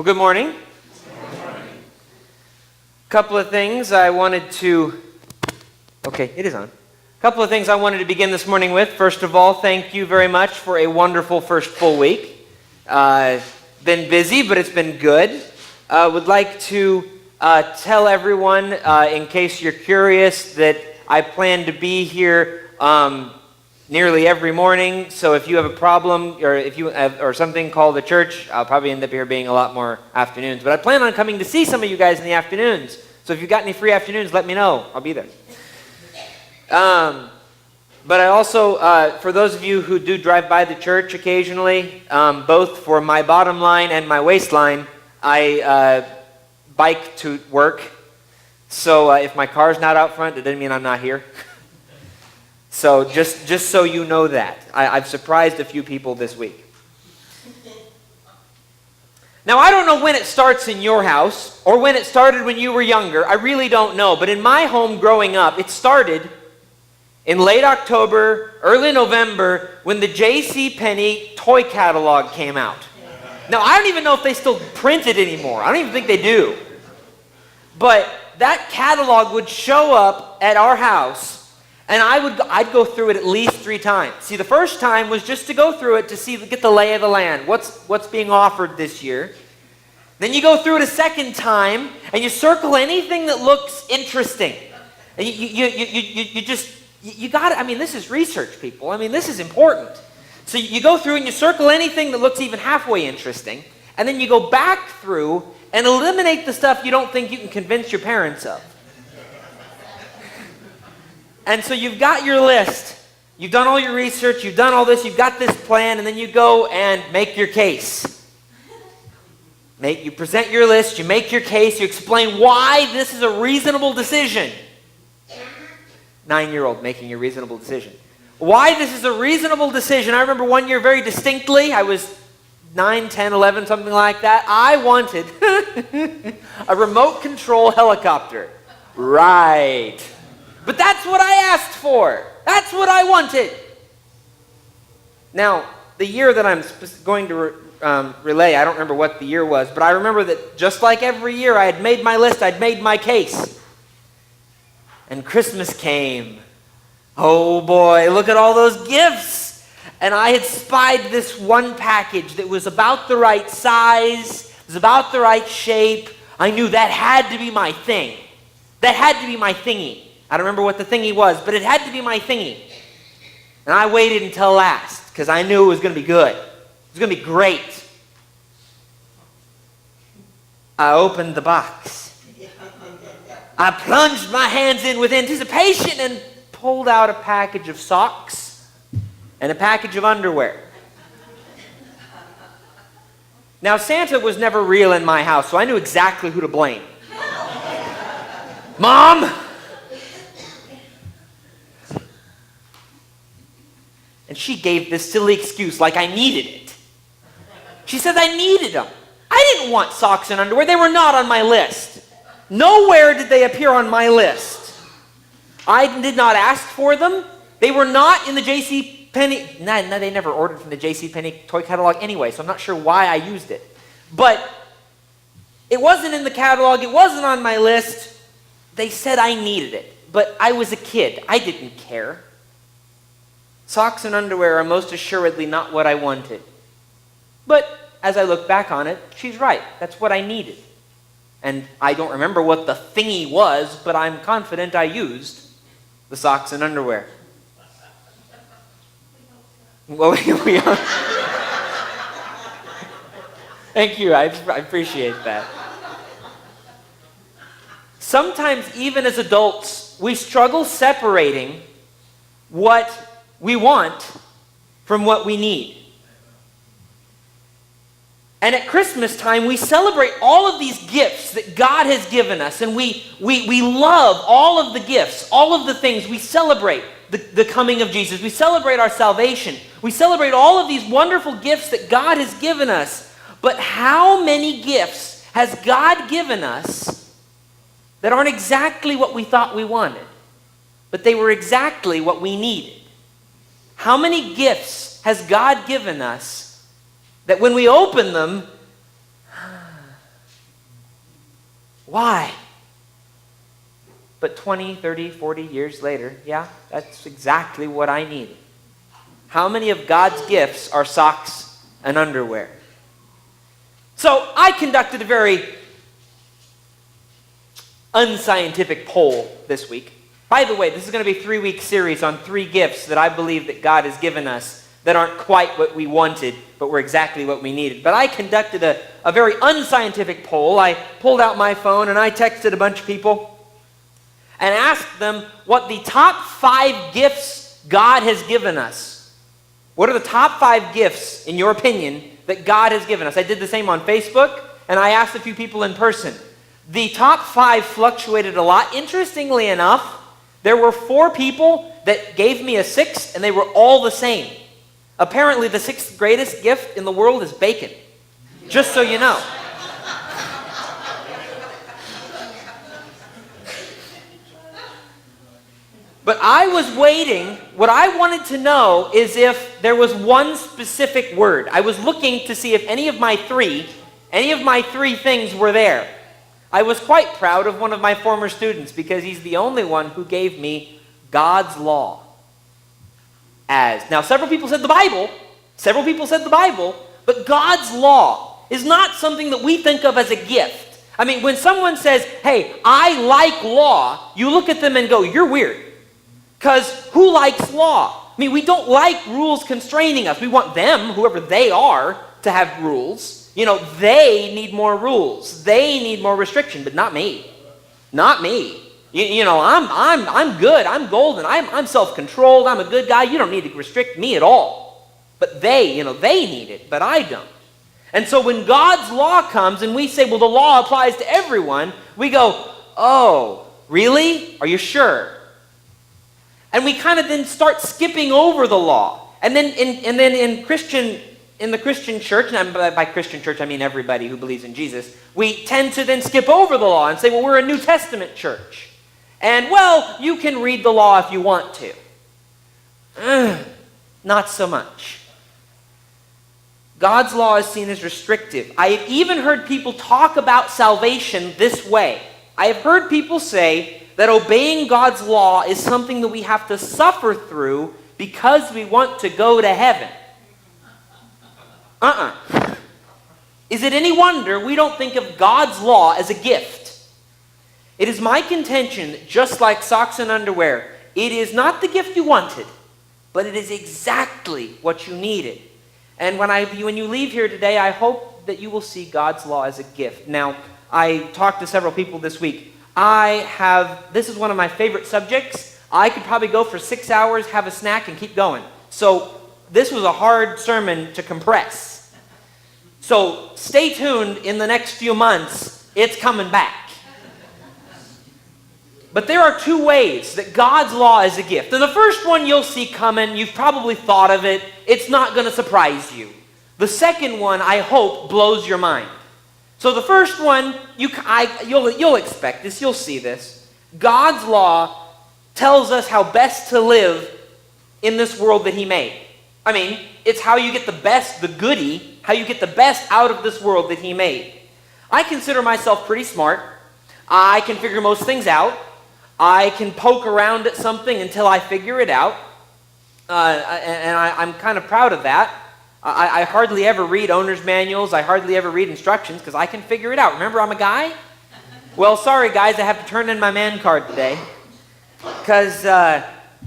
Well, good morning. Couple of things I wanted to... Okay, it is on. Couple of things I wanted to begin this morning with. First of all, thank you very much for a wonderful first full week. Been busy, but it's been good. Would like to tell everyone, in case you're curious, that I plan to be here nearly every morning. So if you have a problem or something, call the church. I'll probably end up here being a lot more afternoons. But I plan on coming to see some of you guys in the afternoons. So if you've got any free afternoons, let me know. I'll be there. But I also, for those of you who do drive by the church occasionally, both for my bottom line and my waistline, I bike to work. So if my car's not out front, it doesn't mean I'm not here. So just so you know that. I've surprised a few people this week. Now, I don't know when it starts in your house or when it started when you were younger. I really don't know. But in my home growing up, it started in late October, early November, when the JCPenney toy catalog came out. Now, I don't even know if they still print it anymore. I don't even think they do. But that catalog would show up at our house, and I'd go through it at least 3 times. See, the first time was just to go through it to get the lay of the land. What's being offered this year? Then you go through it a second time, and you circle anything that looks interesting. And you got it. I mean, this is research, people. I mean, this is important. So you go through and you circle anything that looks even halfway interesting, and then you go back through and eliminate the stuff you don't think you can convince your parents of. And so you've got your list. You've done all your research. You've done all this. You've got this plan, and then you go and make your case. You present your list. You make your case. You explain why this is a reasonable decision. 9-year-old making a reasonable decision. Why this is a reasonable decision. I remember one year very distinctly. I was 9, 10, 11, something like that. I wanted a remote control helicopter. Right. But that's what I asked for. That's what I wanted. Now, the year that I'm going to relay, I don't remember what the year was, but I remember that just like every year, I had made my list, I'd made my case. And Christmas came. Oh boy, look at all those gifts. And I had spied this one package that was about the right size, was about the right shape. I knew that had to be my thing. That had to be my thingy. I don't remember what the thingy was, but it had to be my thingy. And I waited until last, because I knew it was going to be good. It was going to be great. I opened the box. I plunged my hands in with anticipation and pulled out a package of socks and a package of underwear. Now, Santa was never real in my house, so I knew exactly who to blame. Mom! And she gave this silly excuse like I needed it. She said I needed them. I didn't want socks and underwear. They were not on my list. Nowhere did they appear on my list. I did not ask for them. They were not in the JCPenney. No, they never ordered from the JCPenney toy catalog anyway, so I'm not sure why I used it. But it wasn't in the catalog. It wasn't on my list. They said I needed it. But I was a kid. I didn't care. Socks and underwear are most assuredly not what I wanted. But as I look back on it, she's right. That's what I needed. And I don't remember what the thingy was, but I'm confident I used the socks and underwear. Well, we are. Thank you. I appreciate that. Sometimes, even as adults, we struggle separating what we want from what we need. And at Christmas time, we celebrate all of these gifts that God has given us, and we love all of the gifts, all of the things. We celebrate the coming of Jesus. We celebrate our salvation. We celebrate all of these wonderful gifts that God has given us. But how many gifts has God given us that aren't exactly what we thought we wanted, but they were exactly what we needed? How many gifts has God given us that when we open them, Why? But 20, 30, 40 years later, yeah, that's exactly what I needed. How many of God's gifts are socks and underwear? So I conducted a very unscientific poll this week. By the way, this is going to be a 3-week series on 3 gifts that I believe that God has given us that aren't quite what we wanted, but were exactly what we needed. But I conducted a very unscientific poll. I pulled out my phone and I texted a bunch of people and asked them what the top 5 gifts God has given us. What are the top 5 gifts, in your opinion, that God has given us? I did the same on Facebook, and I asked a few people in person. The top 5 fluctuated a lot. Interestingly enough, there were 4 people that gave me a 6, and they were all the same. Apparently, the 6th greatest gift in the world is bacon. Just so you know. But I was waiting. What I wanted to know is if there was one specific word. I was looking to see if any of my three things were there. I was quite proud of one of my former students because he's the only one who gave me God's law. Now, several people said the Bible, but God's law is not something that we think of as a gift. I mean, when someone says, hey, I like law, you look at them and go, you're weird. Because who likes law? I mean, we don't like rules constraining us. We want them, whoever they are, to have rules. You know, they need more rules. They need more restriction, but not me. Not me. You know, I'm good. I'm golden. I'm self-controlled. I'm a good guy. You don't need to restrict me at all. But they need it, but I don't. And so when God's law comes and we say, well, the law applies to everyone, we go, oh, really? Are you sure? And we kind of then start skipping over the law. And then in the Christian church, and by Christian church I mean everybody who believes in Jesus, we tend to then skip over the law and say, well, we're a New Testament church. And, well, you can read the law if you want to. Not so much. God's law is seen as restrictive. I have even heard people talk about salvation this way. I have heard people say that obeying God's law is something that we have to suffer through because we want to go to heaven. Is it any wonder we don't think of God's law as a gift? It is my contention that just like socks and underwear, it is not the gift you wanted, but it is exactly what you needed. And when you leave here today, I hope that you will see God's law as a gift. Now, I talked to several people this week. This is one of my favorite subjects. I could probably go for 6 hours, have a snack, and keep going. So this was a hard sermon to compress. So stay tuned in the next few months. It's coming back. But there are 2 ways that God's law is a gift. And the first one you'll see coming. You've probably thought of it. It's not going to surprise you. The second one, I hope, blows your mind. So the first one, you'll expect this, you'll see this. God's law tells us how best to live in this world that he made. I mean, it's how you get the best, the goodie, how you get the best out of this world that he made. I consider myself pretty smart. I can figure most things out. I can poke around at something until I figure it out. And I'm kind of proud of that. I hardly ever read owner's manuals. I hardly ever read instructions because I can figure it out. Remember, I'm a guy? Well, sorry, guys, I have to turn in my man card today because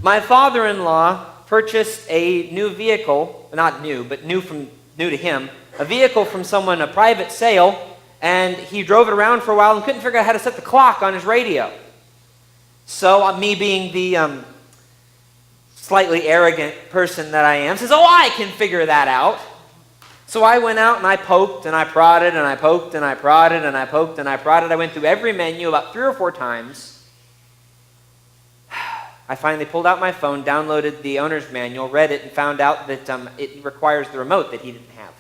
my father-in-law purchased a new vehicle, not new, but new to him, a vehicle from someone, a private sale, and he drove it around for a while and couldn't figure out how to set the clock on his radio. So me being the slightly arrogant person that I am, says, oh, I can figure that out. So I went out and I poked and I prodded and I poked and I prodded and I poked and I prodded. I went through every menu about 3 or 4 times. I finally pulled out my phone, downloaded the owner's manual, read it, and found out that it requires the remote that he didn't have.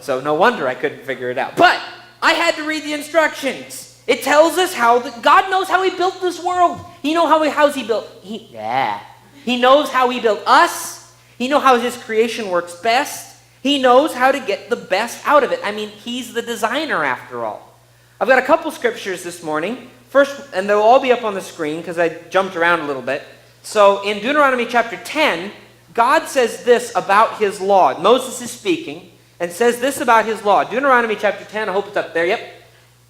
So no wonder I couldn't figure it out. But I had to read the instructions. It tells us God knows how he built this world. He knows how he built. He knows how he built us. He knows how his creation works best. He knows how to get the best out of it. I mean, he's the designer after all. I've got a couple scriptures this morning. First, and they'll all be up on the screen because I jumped around a little bit. So in Deuteronomy chapter 10, God says this about his law. Moses is speaking and says this about his law. Deuteronomy chapter 10, I hope it's up there, yep.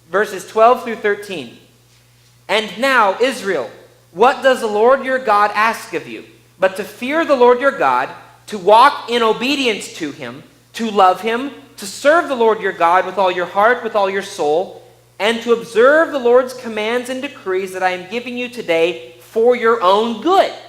Verses 12 through 13. And now, Israel, what does the Lord your God ask of you? But to fear the Lord your God, to walk in obedience to him, to love him, to serve the Lord your God with all your heart, with all your soul, and to observe the Lord's commands and decrees that I am giving you today for your own good. I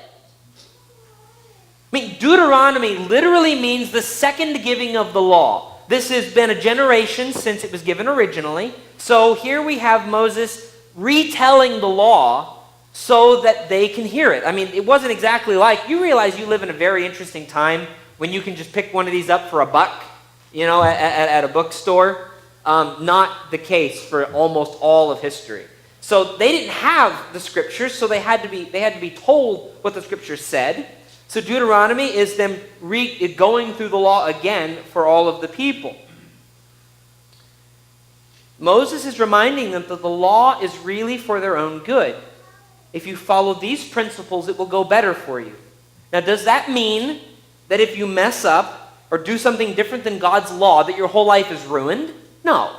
mean, Deuteronomy literally means the second giving of the law. This has been a generation since it was given originally. So here we have Moses retelling the law so that they can hear it. I mean, it wasn't exactly like, you realize you live in a very interesting time when you can just pick one of these up for $1, at a bookstore. Not the case for almost all of history. So they didn't have the scriptures, so they had to be told what the scriptures said. So Deuteronomy is them going through the law again for all of the people. Moses is reminding them that the law is really for their own good. If you follow these principles, it will go better for you. Now, does that mean that if you mess up or do something different than God's law, that your whole life is ruined? No,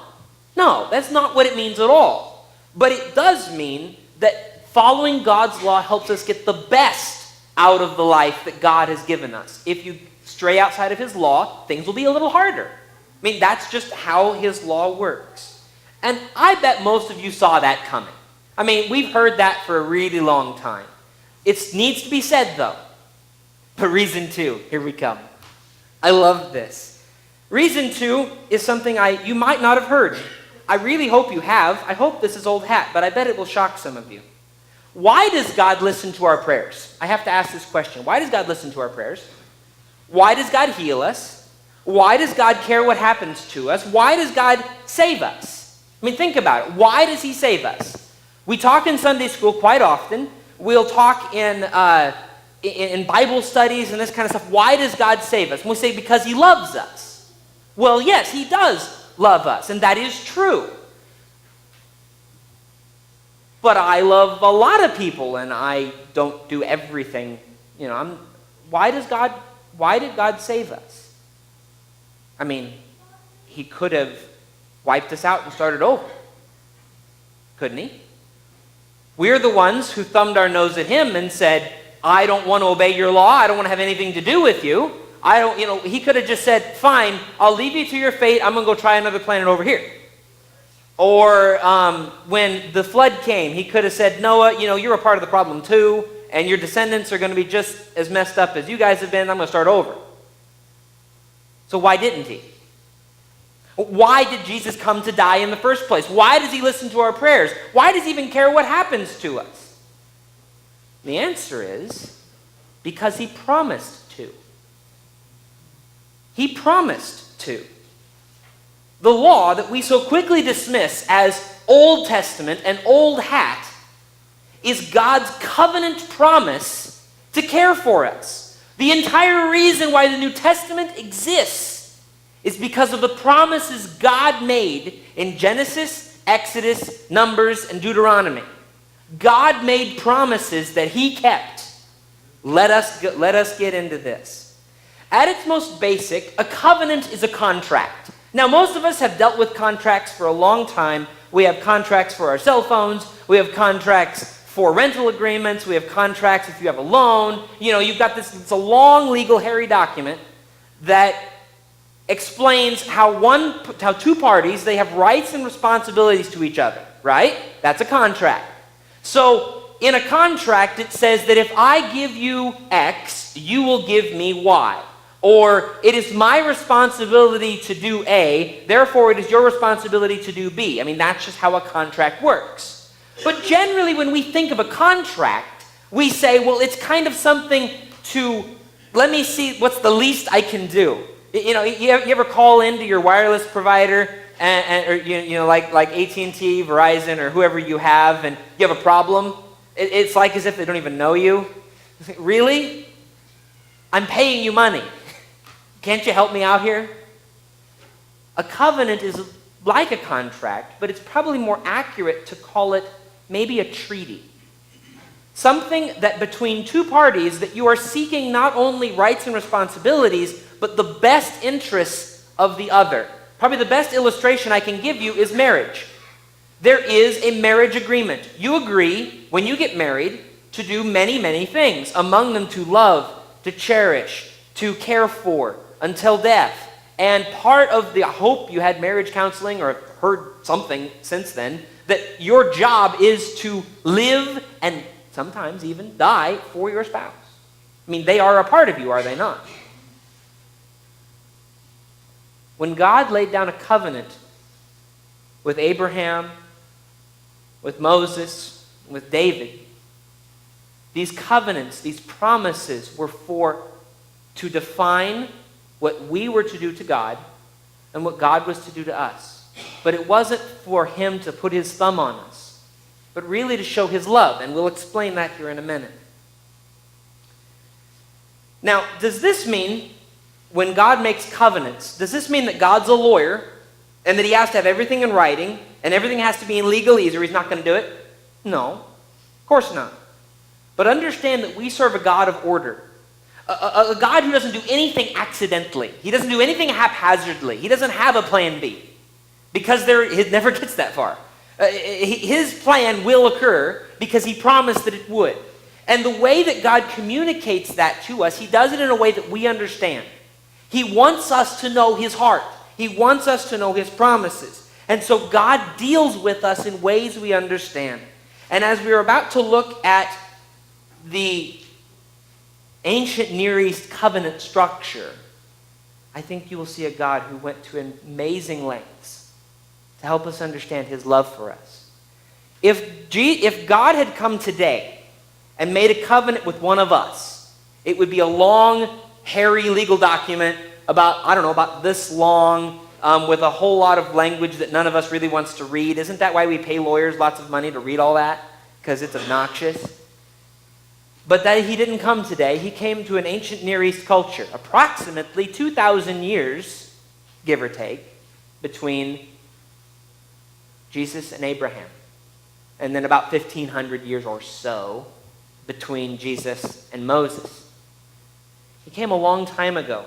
that's not what it means at all. But it does mean that following God's law helps us get the best out of the life that God has given us. If you stray outside of his law, things will be a little harder. I mean, that's just how his law works. And I bet most of you saw that coming. I mean, we've heard that for a really long time. It needs to be said, though. But reason 2, here we come. I love this. Reason 2 is something you might not have heard. I really hope you have. I hope this is old hat, but I bet it will shock some of you. Why does God listen to our prayers? I have to ask this question. Why does God listen to our prayers? Why does God heal us? Why does God care what happens to us? Why does God save us? I mean, think about it. Why does he save us? We talk in Sunday school quite often. We'll talk in Bible studies and this kind of stuff. Why does God save us? And we say because he loves us. Well, yes, he does love us, and that is true. But I love a lot of people, and I don't do everything. Why did God save us? I mean, he could have wiped us out and started over. Couldn't he? We're the ones who thumbed our nose at him and said, I don't want to obey your law. I don't want to have anything to do with you. He could have just said, fine, I'll leave you to your fate. I'm going to go try another planet over here. Or when the flood came, he could have said, Noah, you're a part of the problem too, and your descendants are going to be just as messed up as you guys have been. I'm going to start over. So why didn't he? Why did Jesus come to die in the first place? Why does he listen to our prayers? Why does he even care what happens to us? The answer is because he promised to. He promised to. The law that we so quickly dismiss as Old Testament and old hat is God's covenant promise to care for us. The entire reason why the New Testament exists is because of the promises God made in Genesis, Exodus, Numbers, and Deuteronomy. God made promises that he kept. Let us get into this. At its most basic, a covenant is a contract. Now, most of us have dealt with contracts for a long time. We have contracts for our cell phones. We have contracts for rental agreements. We have contracts if you have a loan. You've got this, it's a long, legal, hairy document that explains how two parties, they have rights and responsibilities to each other, right? That's a contract. So, in a contract, it says that if I give you X, you will give me Y. Or, it is my responsibility to do A, therefore it is your responsibility to do B. I mean, that's just how a contract works. But generally, when we think of a contract, we say, well, it's kind of something to, let me see what's the least I can do. You ever call into your wireless provider, or like AT&T, Verizon, or whoever you have, and you have a problem? It's like as if they don't even know you. Really? I'm paying you money. Can't you help me out here? A covenant is like a contract, but it's probably more accurate to call it maybe a treaty. Something that between two parties that you are seeking not only rights and responsibilities, but the best interests of the other. Probably the best illustration I can give you is marriage. There is a marriage agreement. You agree, when you get married, to do many, many things. Among them to love, to cherish, to care for, until death. And part of the, I hope you had marriage counseling or heard something since then, that your job is to live and sometimes even die for your spouse. I mean, they are a part of you, are they not? When God laid down a covenant with Abraham, with Moses, with David, these covenants, these promises were to define what we were to do to God and what God was to do to us. But it wasn't for him to put his thumb on us, but really to show his love, and we'll explain that here in a minute. Now, does this mean, when God makes covenants, does this mean that God's a lawyer and that he has to have everything in writing and everything has to be in legalese or he's not going to do it? No, of course not. But understand that we serve a God of order. A God who doesn't do anything accidentally. He doesn't do anything haphazardly. He doesn't have a plan B. Because it never gets that far. His plan will occur because he promised that it would. And the way that God communicates that to us, he does it in a way that we understand. He wants us to know his heart. He wants us to know his promises. And so God deals with us in ways we understand. And as we're about to look at the ancient Near East covenant structure, I think you will see a God who went to amazing lengths to help us understand his love for us. If God had come today and made a covenant with one of us, it would be a long, hairy legal document about this long, with a whole lot of language that none of us really wants to read. Isn't that why we pay lawyers lots of money to read all that? Because it's obnoxious. But that he didn't come today. He came to an ancient Near East culture, approximately 2,000 years, give or take, between Jesus and Abraham. And then about 1,500 years or so between Jesus and Moses. He came a long time ago.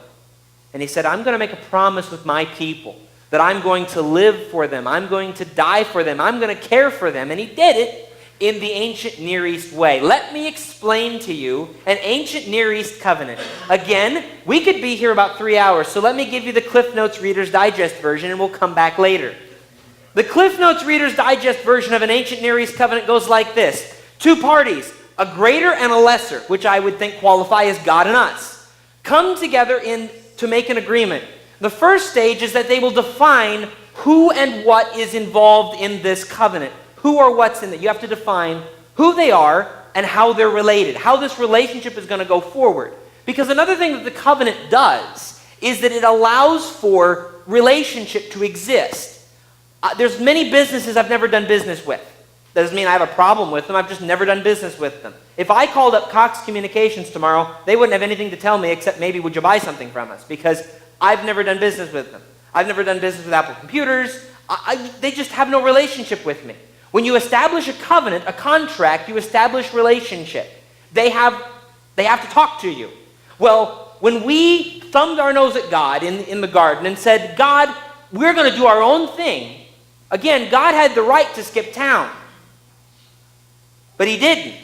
And he said, I'm going to make a promise with my people that I'm going to live for them. I'm going to die for them. I'm going to care for them. And he did it in the ancient Near East way. Let me explain to you an ancient Near East covenant. Again, we could be here about 3 hours, so let me give you the Cliff Notes Reader's Digest version, and we'll come back later. The Cliff Notes Reader's Digest version of an ancient Near East covenant goes like this. Two parties, a greater and a lesser, which I would think qualify as God and us, come together to make an agreement. The first stage is that they will define who and what is involved in this covenant. Who or what's in it. You have to define who they are and how they're related, how this relationship is going to go forward. Because another thing that the covenant does is that it allows for relationship to exist. There's many businesses I've never done business with. That doesn't mean I have a problem with them. I've just never done business with them. If I called up Cox Communications tomorrow, they wouldn't have anything to tell me except maybe, would you buy something from us? Because I've never done business with them. I've never done business with Apple Computers. They just have no relationship with me. When you establish a covenant, a contract, you establish relationship. They have to talk to you. Well, when we thumbed our nose at God in the garden and said, God, we're going to do our own thing. Again, God had the right to skip town. But he didn't.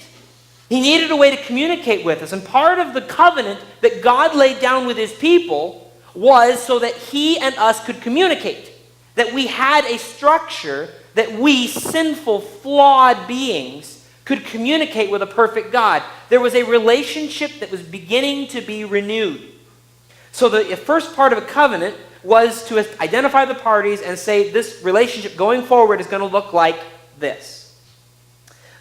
He needed a way to communicate with us. And part of the covenant that God laid down with his people was so that he and us could communicate. That we had a structure that we, sinful, flawed beings, could communicate with a perfect God. There was a relationship that was beginning to be renewed. So the first part of a covenant was to identify the parties and say this relationship going forward is going to look like this.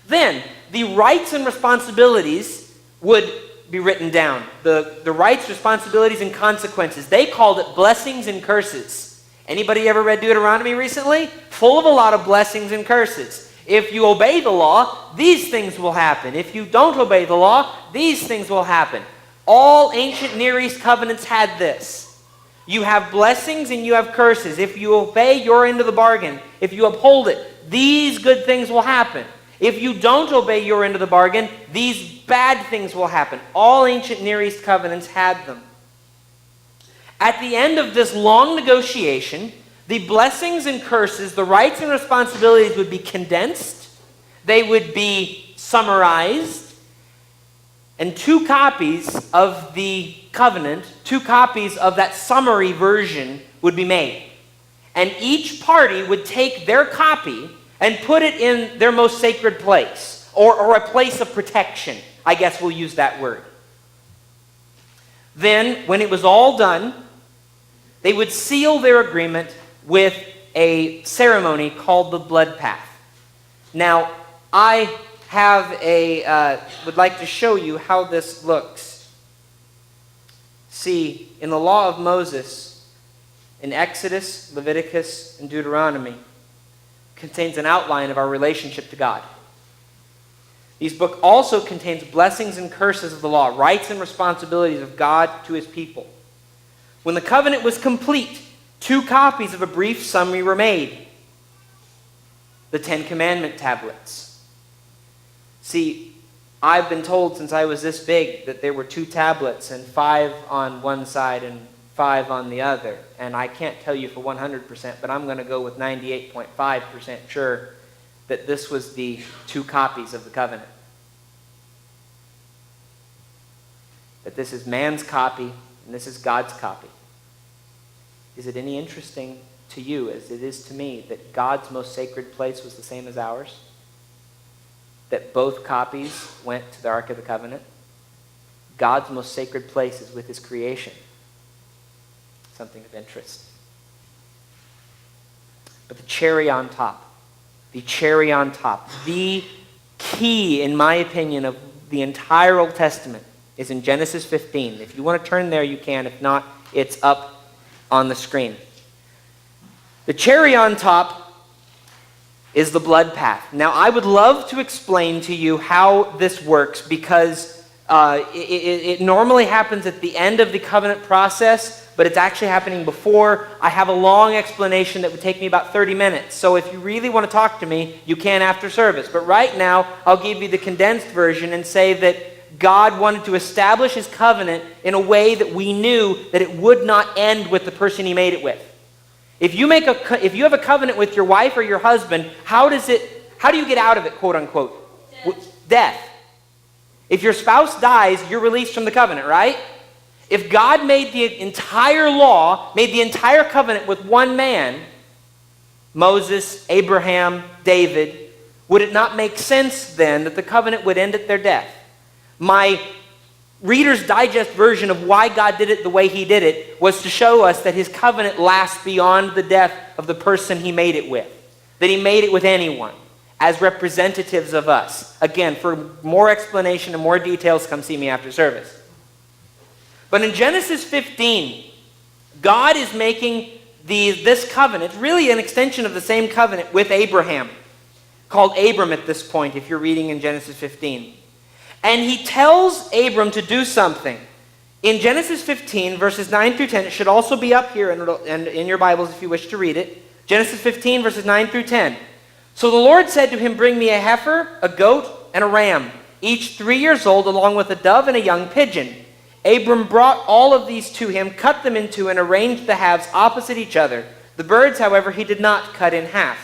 Then, the rights and responsibilities would be written down. The rights, responsibilities, and consequences. They called it blessings and curses. Anybody ever read Deuteronomy recently? Full of a lot of blessings and curses. If you obey the law, these things will happen. If you don't obey the law, these things will happen. All ancient Near East covenants had this. You have blessings and you have curses. If you obey your end of the bargain, if you uphold it, these good things will happen. If you don't obey your end of the bargain, these bad things will happen. All ancient Near East covenants had them. At the end of this long negotiation, the blessings and curses, the rights and responsibilities would be condensed. They would be summarized. And 2 copies of the covenant, 2 copies of that summary version would be made. And each party would take their copy and put it in their most sacred place, or a place of protection. I guess we'll use that word. Then, when it was all done, they would seal their agreement with a ceremony called the blood path. Now, I would like to show you how this looks. See, in the law of Moses, in Exodus, Leviticus, and Deuteronomy, contains an outline of our relationship to God. This book also contains blessings and curses of the law, rights and responsibilities of God to his people. When the covenant was complete, 2 copies of a brief summary were made. The 10 Commandment tablets. See, I've been told since I was this big that there were 2 tablets and 5 on one side and 5 on the other. And I can't tell you for 100%, but I'm going to go with 98.5% sure that this was the 2 copies of the covenant. That this is man's copy and this is God's copy. Is it any interesting to you as it is to me that God's most sacred place was the same as ours? That both copies went to the Ark of the Covenant? God's most sacred place is with his creation. Something of interest. But the cherry on top, the key, in my opinion, of the entire Old Testament is in Genesis 15. If you want to turn there, you can. If not, it's up on the screen. The cherry on top is the blood path. Now, I would love to explain to you how this works because it normally happens at the end of the covenant process, but it's actually happening before. I have a long explanation that would take me about 30 minutes. So if you really want to talk to me, you can after service. But right now, I'll give you the condensed version and say that God wanted to establish his covenant in a way that we knew that it would not end with the person he made it with. If you have a covenant with your wife or your husband, how do you get out of it, quote unquote? Death. If your spouse dies, you're released from the covenant, right? If God made the entire law, made the entire covenant with one man, Moses, Abraham, David, would it not make sense then that the covenant would end at their death? My Reader's Digest version of why God did it the way he did it was to show us that his covenant lasts beyond the death of the person he made it with. That he made it with anyone as representatives of us. Again, for more explanation and more details, come see me after service. But in Genesis 15, God is making this covenant, really an extension of the same covenant with Abraham, called Abram at this point, if you're reading in Genesis 15. And he tells Abram to do something. In Genesis 15, verses 9 through 10, it should also be up here and in your Bibles if you wish to read it. Genesis 15, verses 9 through 10. So the Lord said to him, "Bring me a heifer, a goat, and a ram, each 3 years old, along with a dove and a young pigeon." Abram brought all of these to him, cut them in two, and arranged the halves opposite each other. The birds, however, he did not cut in half.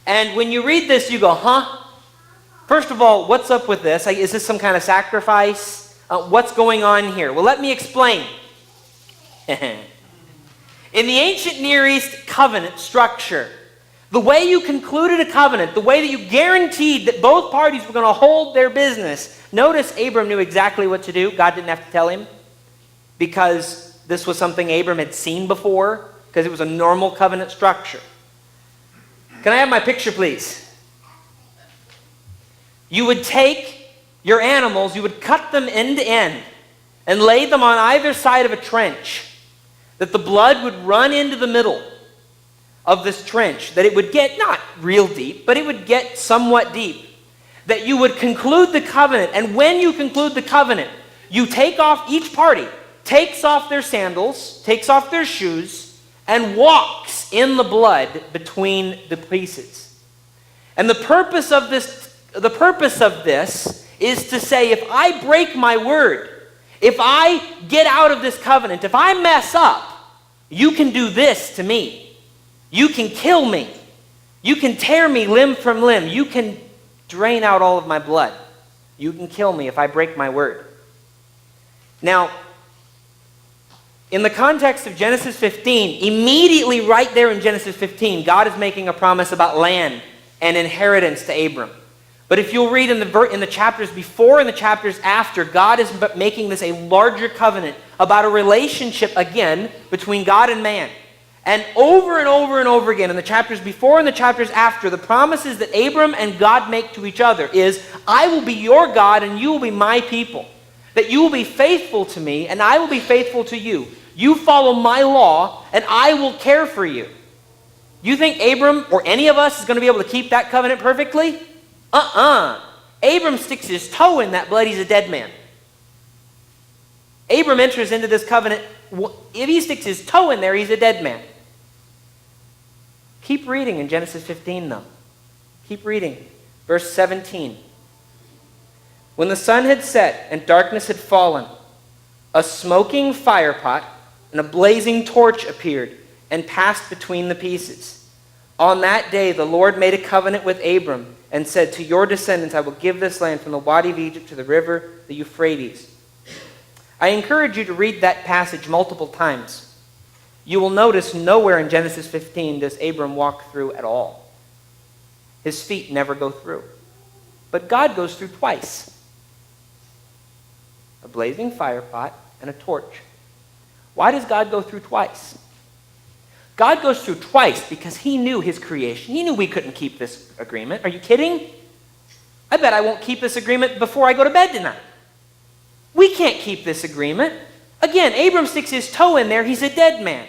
And when you read this, you go, huh? First of all, what's up with this? Is this some kind of sacrifice? What's going on here? Well, let me explain. In the ancient Near East covenant structure, the way you concluded a covenant, the way that you guaranteed that both parties were going to hold their business, notice Abram knew exactly what to do. God didn't have to tell him because this was something Abram had seen before, because it was a normal covenant structure. Can I have my picture, please? You would take your animals, you would cut them end to end and lay them on either side of a trench, that the blood would run into the middle of this trench, that it would get not real deep, but it would get somewhat deep, that you would conclude the covenant. And when you conclude the covenant, you take off, each party takes off their sandals, takes off their shoes, and walks in the blood between the pieces. And the purpose of this is to say, if I break my word, if I get out of this covenant, if I mess up, you can do this to me. You can kill me. You can tear me limb from limb. You can drain out all of my blood. You can kill me if I break my word. Now, in the context of Genesis 15, immediately right there in Genesis 15, God is making a promise about land and inheritance to Abram. But if you'll read in the chapters before and the chapters after, God is making this a larger covenant about a relationship again between God and man. And over and over and over again in the chapters before and the chapters after, the promises that Abram and God make to each other is, I will be your God and you will be my people. That you will be faithful to me and I will be faithful to you. You follow my law and I will care for you. You think Abram or any of us is going to be able to keep that covenant perfectly? Abram sticks his toe in that blood, he's a dead man. Abram enters into this covenant. If he sticks his toe in there, he's a dead man. Keep reading in Genesis 15, though. Keep reading. Verse 17. When the sun had set and darkness had fallen, a smoking firepot and a blazing torch appeared and passed between the pieces. On that day the Lord made a covenant with Abram and said, to your descendants I will give this land from the Wadi of Egypt to the river, the Euphrates. I encourage you to read that passage multiple times. You will notice nowhere in Genesis 15 does Abram walk through at all. His feet never go through. But God goes through twice. A blazing firepot and a torch. Why does God go through twice? God goes through twice because he knew his creation. He knew we couldn't keep this agreement. Are you kidding? I bet I won't keep this agreement before I go to bed tonight. We can't keep this agreement. Again, Abram sticks his toe in there, he's a dead man.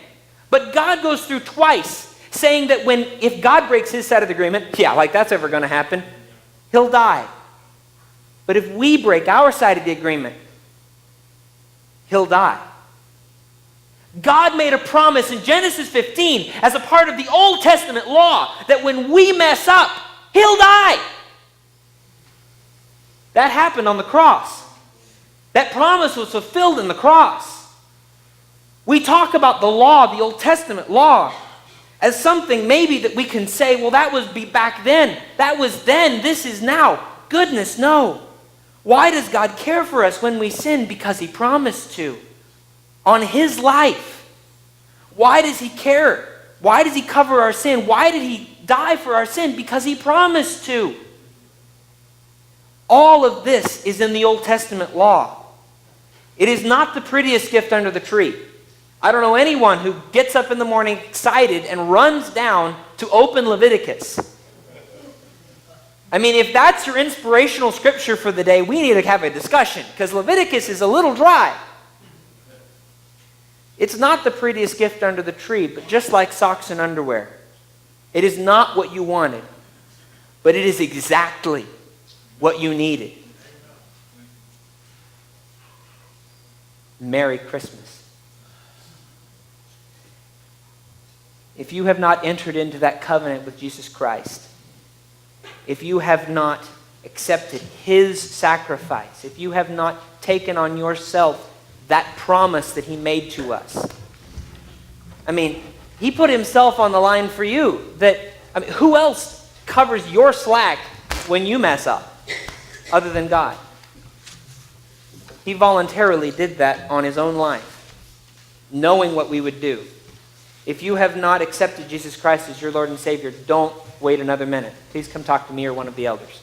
But God goes through twice, saying that if God breaks his side of the agreement, like that's ever going to happen, he'll die. But if we break our side of the agreement, he'll die. God made a promise in Genesis 15 as a part of the Old Testament law that when we mess up, he'll die. That happened on the cross. That promise was fulfilled in the cross. We talk about the law, the Old Testament law, as something maybe that we can say, well, that was back then. That was then. This is now. Goodness, no. Why does God care for us when we sin? Because he promised to. On his life. Why does he care? Why does he cover our sin? Why did he die for our sin? Because he promised to. All of this is in the Old Testament law. It is not the prettiest gift under the tree. I don't know anyone who gets up in the morning excited and runs down to open Leviticus. I mean, if that's your inspirational scripture for the day, we need to have a discussion because Leviticus is a little dry. It's not the prettiest gift under the tree, but just like socks and underwear, it is not what you wanted, but it is exactly what you needed. Merry Christmas. If you have not entered into that covenant with Jesus Christ, if you have not accepted his sacrifice, if you have not taken on yourself that promise that he made to us. I mean, he put himself on the line for you. Who else covers your slack when you mess up other than God? He voluntarily did that on his own life, knowing what we would do. If you have not accepted Jesus Christ as your Lord and Savior, don't wait another minute. Please come talk to me or one of the elders.